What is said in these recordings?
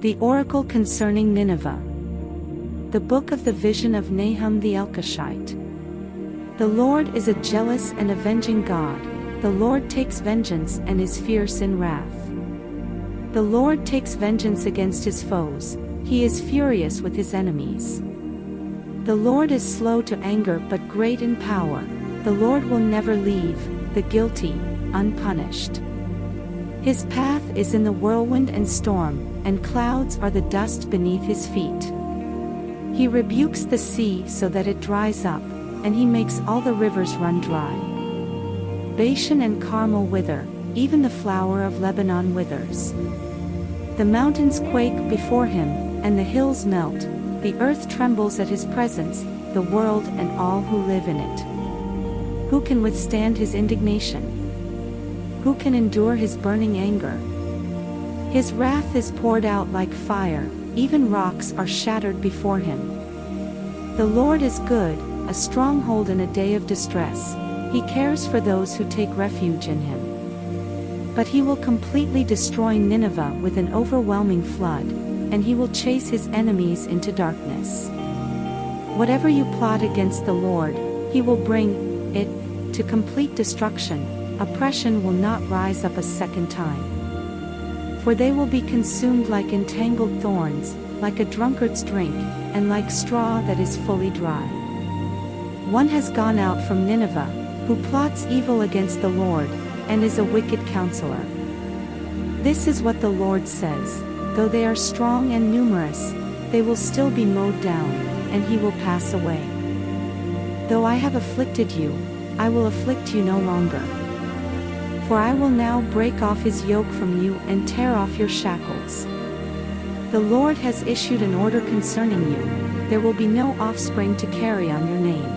The oracle concerning Nineveh. The book of the vision of Nahum the Elkoshite. The Lord is a jealous and avenging God. The Lord takes vengeance and is fierce in wrath. The Lord takes vengeance against his foes. He is furious with his enemies. The Lord is slow to anger but great in power. The Lord will never leave the guilty unpunished. His path is in the whirlwind and storm, and clouds are the dust beneath his feet. He rebukes the sea so that it dries up, and he makes all the rivers run dry. Bashan and Carmel wither, even the flower of Lebanon withers. The mountains quake before him, and the hills melt. The earth trembles at his presence, the world and all who live in it. Who can withstand his indignation? Who can endure his burning anger? His wrath is poured out like fire, even rocks are shattered before him. The Lord is good, a stronghold in a day of distress. He cares for those who take refuge in him. But he will completely destroy Nineveh with an overwhelming flood, and he will chase his enemies into darkness. Whatever you plot against the Lord, he will bring it to complete destruction. Oppression will not rise up a second time. For they will be consumed like entangled thorns, like a drunkard's drink, and like straw that is fully dry. One has gone out from Nineveh, who plots evil against the Lord, and is a wicked counselor. This is what the Lord says: though they are strong and numerous, they will still be mowed down, and he will pass away. Though I have afflicted you, I will afflict you no longer. For I will now break off his yoke from you and tear off your shackles. The Lord has issued an order concerning you: there will be no offspring to carry on your name.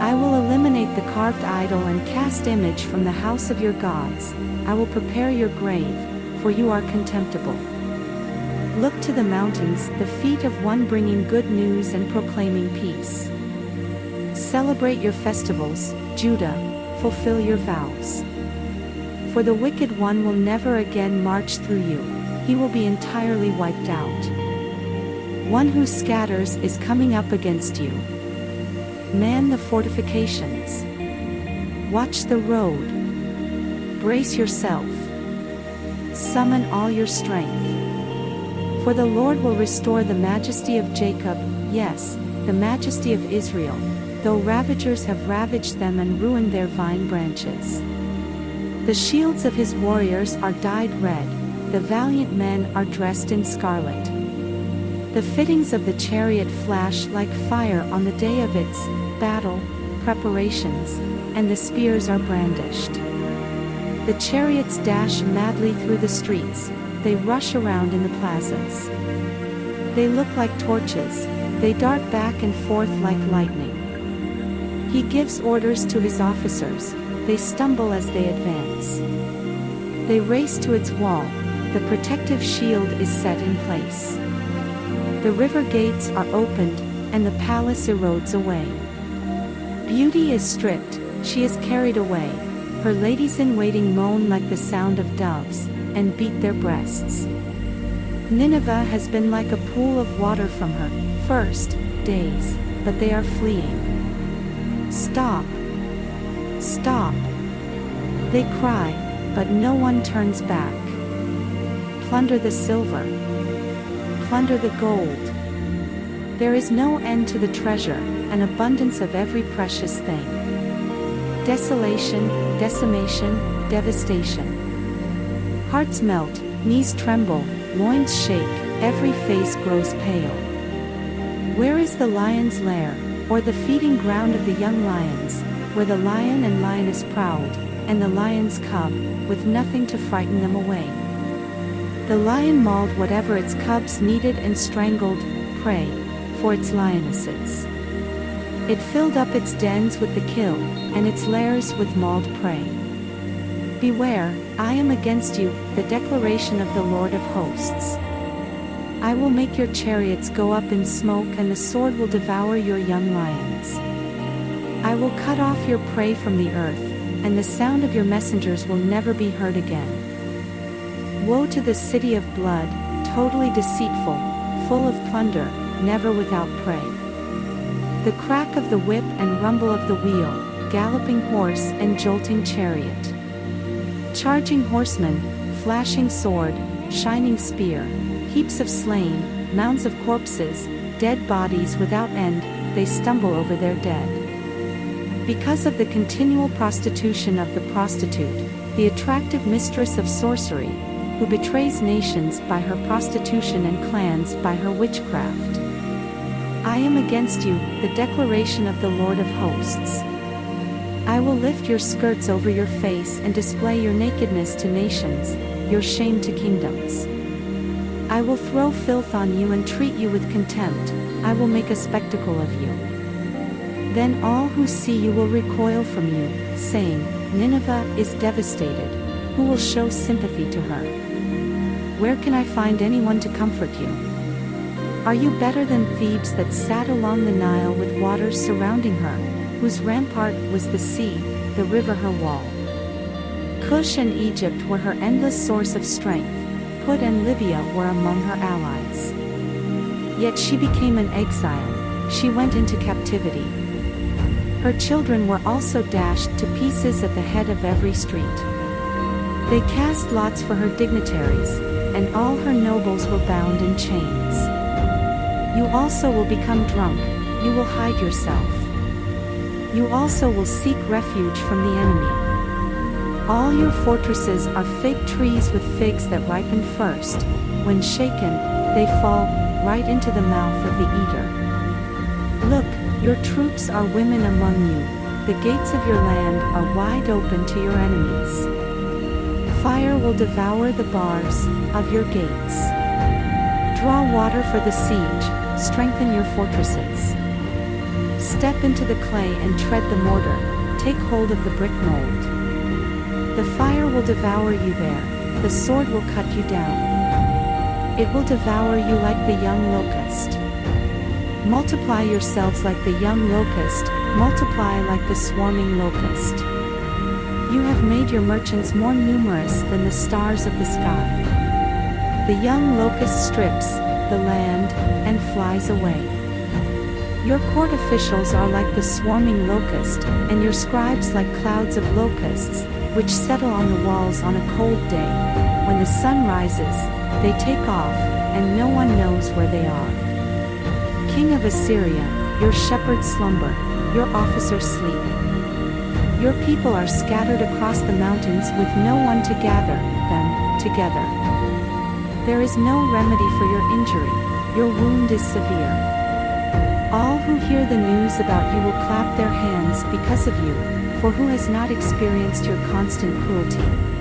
I will eliminate the carved idol and cast image from the house of your gods. I will prepare your grave, for you are contemptible. Look to the mountains, the feet of one bringing good news and proclaiming peace. Celebrate your festivals, Judah, fulfill your vows. For the wicked one will never again march through you, he will be entirely wiped out. One who scatters is coming up against you. Man the fortifications. Watch the road. Brace yourself. Summon all your strength. For the Lord will restore the majesty of Jacob, yes, the majesty of Israel, though ravagers have ravaged them and ruined their vine branches. The shields of his warriors are dyed red, the valiant men are dressed in scarlet. The fittings of the chariot flash like fire on the day of its battle preparations, and the spears are brandished. The chariots dash madly through the streets, they rush around in the plazas. They look like torches, they dart back and forth like lightning. He gives orders to his officers, they stumble as they advance. They race to its wall, the protective shield is set in place. The river gates are opened, and the palace erodes away. Beauty is stripped, she is carried away. Her ladies-in-waiting moan like the sound of doves, and beat their breasts. Nineveh has been like a pool of water from her first days, but they are fleeing. Stop! Stop! They cry, but no one turns back. Plunder the silver. Plunder the gold. There is no end to the treasure, an abundance of every precious thing. Desolation, decimation, devastation. Hearts melt, knees tremble, loins shake, every face grows pale. Where is the lion's lair, or the feeding ground of the young lions, where the lion and lioness prowled, and the lion's cub, with nothing to frighten them away? The lion mauled whatever its cubs needed and strangled prey for its lionesses. It filled up its dens with the kill, and its lairs with mauled prey. Beware, I am against you, the declaration of the Lord of hosts. I will make your chariots go up in smoke, and the sword will devour your young lions. I will cut off your prey from the earth, and the sound of your messengers will never be heard again. Woe to the city of blood, totally deceitful, full of plunder, never without prey. The crack of the whip and rumble of the wheel, galloping horse and jolting chariot. Charging horsemen, flashing sword, shining spear, heaps of slain, mounds of corpses, dead bodies without end, they stumble over their dead. Because of the continual prostitution of the prostitute, the attractive mistress of sorcery, who betrays nations by her prostitution and clans by her witchcraft. I am against you, the declaration of the Lord of hosts. I will lift your skirts over your face and display your nakedness to nations, your shame to kingdoms. I will throw filth on you and treat you with contempt, I will make a spectacle of you. Then all who see you will recoil from you, saying, Nineveh is devastated. Who will show sympathy to her? Where can I find anyone to comfort you? Are you better than Thebes that sat along the Nile with waters surrounding her, whose rampart was the sea, the river her wall? Cush and Egypt were her endless source of strength, Put and Libya were among her allies. Yet she became an exile, she went into captivity. Her children were also dashed to pieces at the head of every street. They cast lots for her dignitaries, and all her nobles were bound in chains. You also will become drunk, you will hide yourself. You also will seek refuge from the enemy. All your fortresses are fig trees with figs that ripen first. When shaken, they fall right into the mouth of the eater. Look, your troops are women among you, the gates of your land are wide open to your enemies. Fire will devour the bars of your gates. Draw water for the siege, strengthen your fortresses. Step into the clay and tread the mortar, take hold of the brick mold. The fire will devour you there, the sword will cut you down. It will devour you like the young locust. Multiply yourselves like the young locust, multiply like the swarming locust. You have made your merchants more numerous than the stars of the sky. The young locust strips the land and flies away. Your court officials are like the swarming locust, and your scribes like clouds of locusts, which settle on the walls on a cold day. When the sun rises, they take off, and no one knows where they are. King of Assyria, your shepherds slumber, your officers sleep. Your people are scattered across the mountains with no one to gather them together. There is no remedy for your injury, your wound is severe. All who hear the news about you will clap their hands because of you, for who has not experienced your constant cruelty?